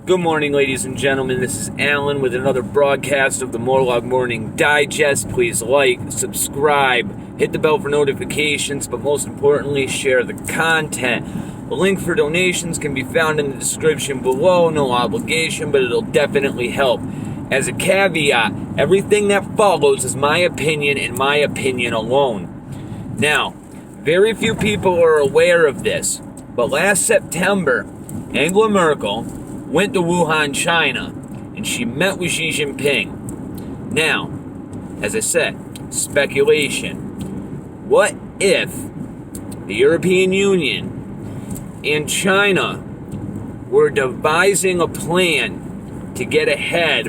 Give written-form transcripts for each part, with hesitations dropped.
Good morning, ladies and gentlemen. This is Alan with another broadcast of the Morlog Morning Digest. Please like, subscribe, hit the bell for notifications, but most importantly, share the content. A link for donations can be found in the description below. No obligation, but it'll definitely help. As a caveat, everything that follows is my opinion and my opinion alone. Now, very few people are aware of this, but last September, Angela Merkel went to Wuhan, China, and she met with Xi Jinping. Now, as I said, speculation. What if the European Union and China were devising a plan to get ahead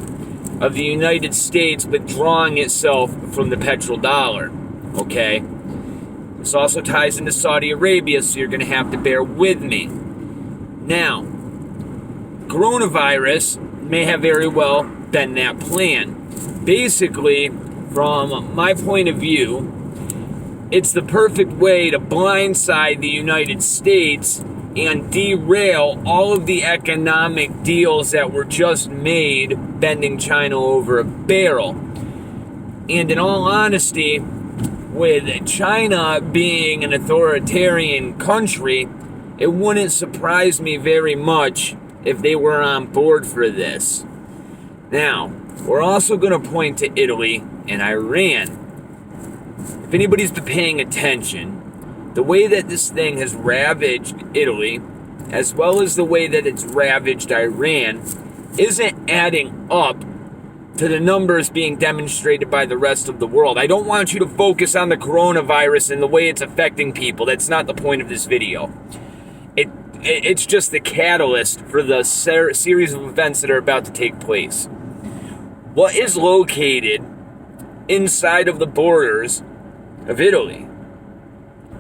of the United States withdrawing itself from the petrodollar? Okay? This also ties into Saudi Arabia, so you're going to have to bear with me. Now, coronavirus may have very well been that plan. Basically, from my point of view, it's the perfect way to blindside the United States and derail all of the economic deals that were just made, bending China over a barrel. And in all honesty, with China being an authoritarian country, it wouldn't surprise me very much if they were on board for this. Now, we're also going to point to Italy and Iran. If anybody's been paying attention, the way that this thing has ravaged Italy, as well as the way that it's ravaged Iran, isn't adding up to the numbers being demonstrated by the rest of the world. I don't want you to focus on the coronavirus and the way it's affecting people. That's not the point of this video. It's just the catalyst for the series of events that are about to take place. What is located inside of the borders of Italy?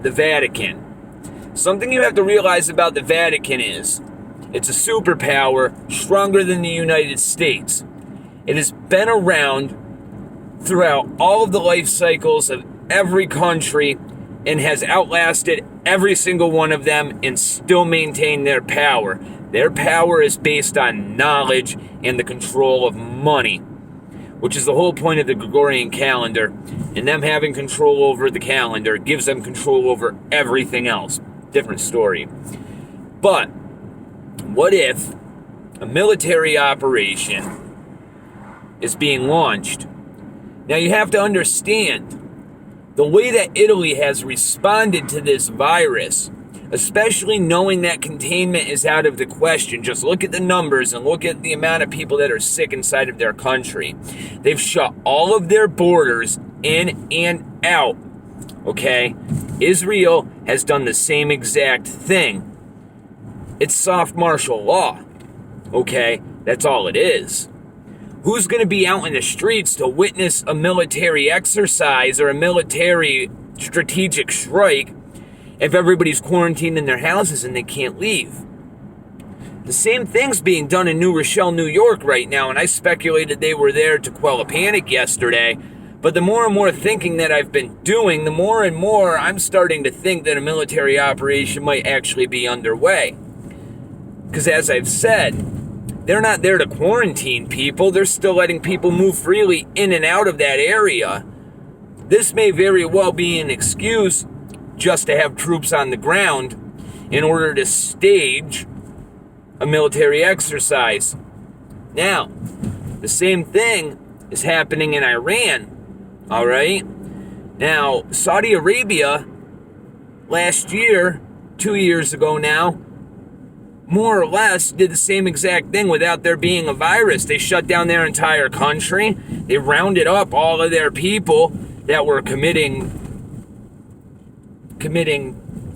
The Vatican. Something you have to realize about the Vatican is it's a superpower stronger than the United States. It has been around throughout all of the life cycles of every country and has outlasted every single one of them and still maintain their power. Their power is based on knowledge and the control of money, which is the whole point of the Gregorian calendar. And them having control over the calendar gives them control over everything else. Different story. But what if a military operation is being launched? Now you have to understand the way that Italy has responded to this virus, especially knowing that containment is out of the question. Just look at the numbers and look at the amount of people that are sick inside of their country. They've shut all of their borders in and out, okay? Israel has done the same exact thing. It's soft martial law, okay? That's all it is. Who's going to be out in the streets to witness a military exercise or a military strategic strike if everybody's quarantined in their houses and they can't leave? The same thing's being done in New Rochelle, New York right now, and I speculated they were there to quell a panic yesterday. But the more and more thinking that I've been doing, the more and more I'm starting to think that a military operation might actually be underway. Because as I've said, they're not there to quarantine people. They're still letting people move freely in and out of that area. This may very well be an excuse just to have troops on the ground in order to stage a military exercise. Now, the same thing is happening in Iran. All right? Now, Saudi Arabia, last year, 2 years ago now, more or less did the same exact thing without there being a virus. They shut down their entire country. They rounded up all of their people that were committing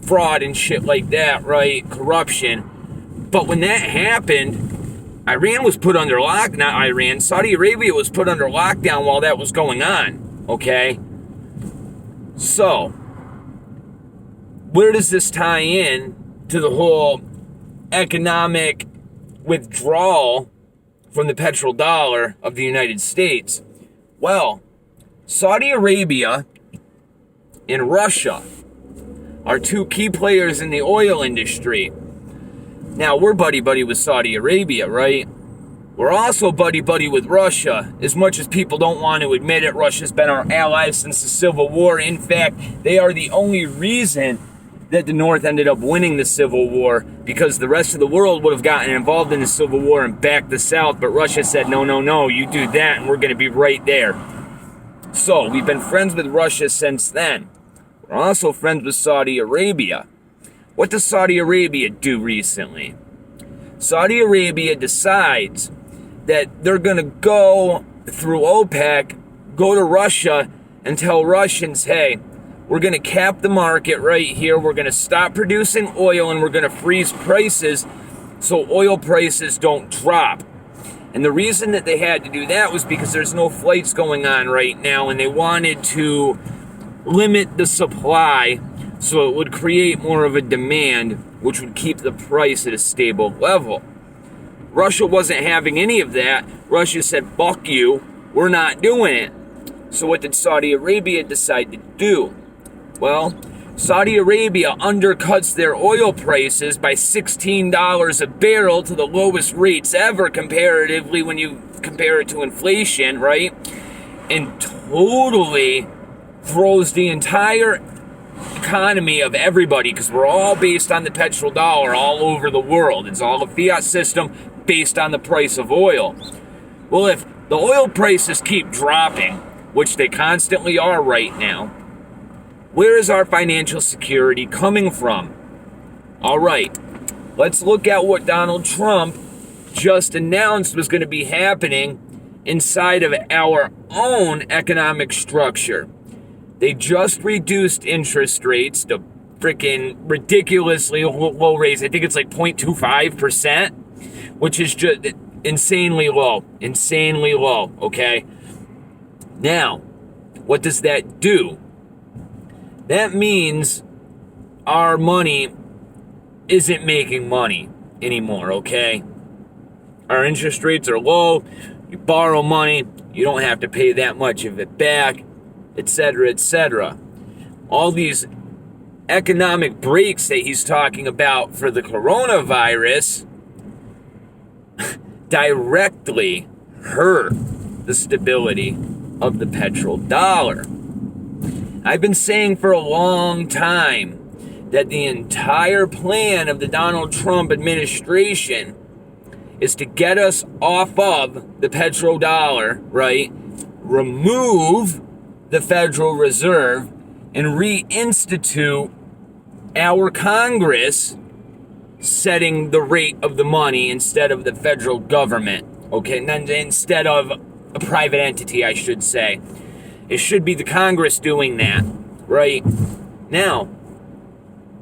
fraud and shit like that, right? Corruption. But when that happened, Iran was put under Saudi Arabia was put under lockdown while that was going on, okay? So, where does this tie in to the whole economic withdrawal from the petrodollar of the United States? Well, Saudi Arabia and Russia are two key players in the oil industry. Now, we're buddy-buddy with Saudi Arabia, right? We're also buddy-buddy with Russia. As much as people don't want to admit it, Russia's been our ally since the Civil War. In fact, they are the only reason that the North ended up winning the Civil War, because the rest of the world would have gotten involved in the Civil War and backed the South, but Russia said, no, you do that and we're going to be right there. So, we've been friends with Russia since then. We're also friends with Saudi Arabia. What does Saudi Arabia do recently? Saudi Arabia decides that they're going to go through OPEC, go to Russia, and tell Russians, hey, we're going to cap the market right here. We're going to stop producing oil and we're going to freeze prices so oil prices don't drop. And the reason that they had to do that was because there's no flights going on right now, and they wanted to limit the supply so it would create more of a demand, which would keep the price at a stable level. Russia wasn't having any of that. Russia said, fuck you, we're not doing it. So what did Saudi Arabia decide to do? Well, Saudi Arabia undercuts their oil prices by $16 a barrel to the lowest rates ever comparatively when you compare it to inflation, right? And totally throws the entire economy of everybody, because we're all based on the petrodollar all over the world. It's all a fiat system based on the price of oil. Well, if the oil prices keep dropping, which they constantly are right now, where is our financial security coming from? All right, let's look at what Donald Trump just announced was going to be happening inside of our own economic structure. They just reduced interest rates to freaking ridiculously low rates. I think it's like 0.25%, which is just insanely low, okay? Now, what does that do? That means our money isn't making money anymore, okay? Our interest rates are low. You borrow money, you don't have to pay that much of it back, etc., etc. All these economic breaks that he's talking about for the coronavirus directly hurt the stability of the petrodollar. I've been saying for a long time that the entire plan of the Donald Trump administration is to get us off of the petrodollar, right? Remove the Federal Reserve and reinstitute our Congress setting the rate of the money instead of the federal government, okay? Instead of a private entity, I should say. It should be the Congress doing that, right? Now,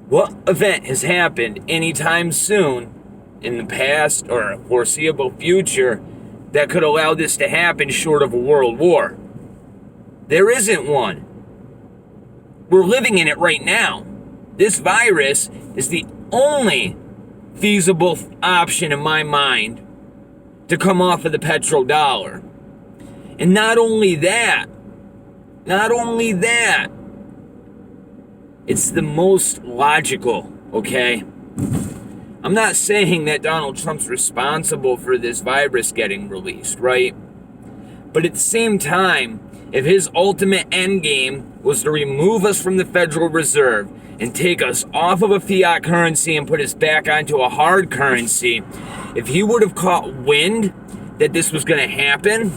what event has happened anytime soon in the past or foreseeable future that could allow this to happen short of a world war? There isn't one. We're living in it right now. This virus is the only feasible option in my mind to come off of the petrodollar. And not only that, it's the most logical, okay? I'm not saying that Donald Trump's responsible for this virus getting released, right? But at the same time, if his ultimate end game was to remove us from the Federal Reserve and take us off of a fiat currency and put us back onto a hard currency, if he would have caught wind that this was going to happen,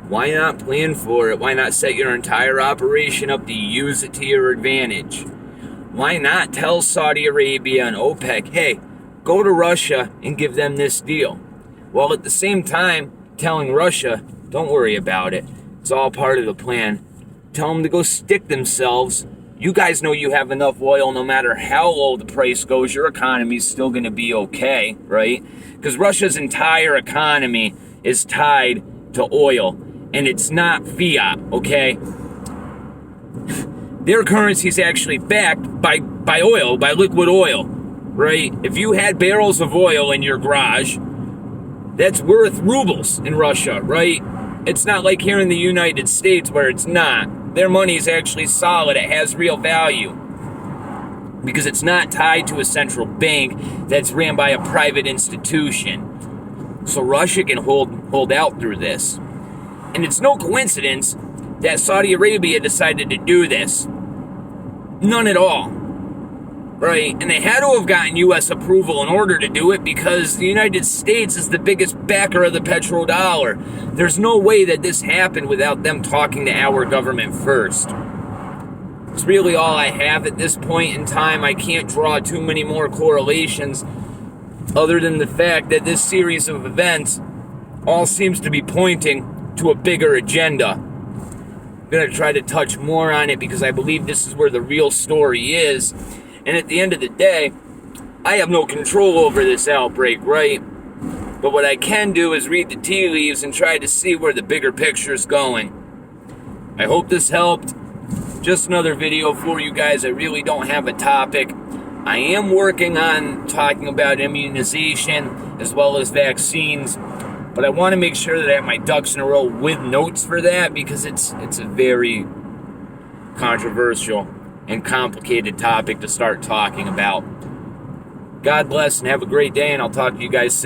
why not plan for it? Why not set your entire operation up to use it to your advantage? Why not tell Saudi Arabia and OPEC, hey, go to Russia and give them this deal? While at the same time telling Russia, don't worry about it. It's all part of the plan. Tell them to go stick themselves. You guys know you have enough oil no matter how low the price goes. Your economy's still going to be okay, right? Because Russia's entire economy is tied to oil. And it's not fiat, okay? Their currency is actually backed by oil, by liquid oil, right? If you had barrels of oil in your garage, that's worth rubles in Russia, right? It's not like here in the United States where it's not. Their money is actually solid. It has real value. because it's not tied to a central bank that's ran by a private institution. So Russia can hold out through this. And it's no coincidence that Saudi Arabia decided to do this. None at all. Right? And they had to have gotten U.S. approval in order to do it because the United States is the biggest backer of the petrodollar. There's no way that this happened without them talking to our government first. It's really all I have at this point in time. I can't draw too many more correlations other than the fact that this series of events all seems to be pointing to a bigger agenda. I'm going to try to touch more on it because I believe this is where the real story is. And at the end of the day, I have no control over this outbreak, right? But what I can do is read the tea leaves and try to see where the bigger picture is going. I hope this helped. Just another video for you guys. I really don't have a topic. I am working on talking about immunization as well as vaccines, but I want to make sure that I have my ducks in a row with notes for that because it's a very controversial and complicated topic to start talking about. God bless and have a great day, and I'll talk to you guys soon.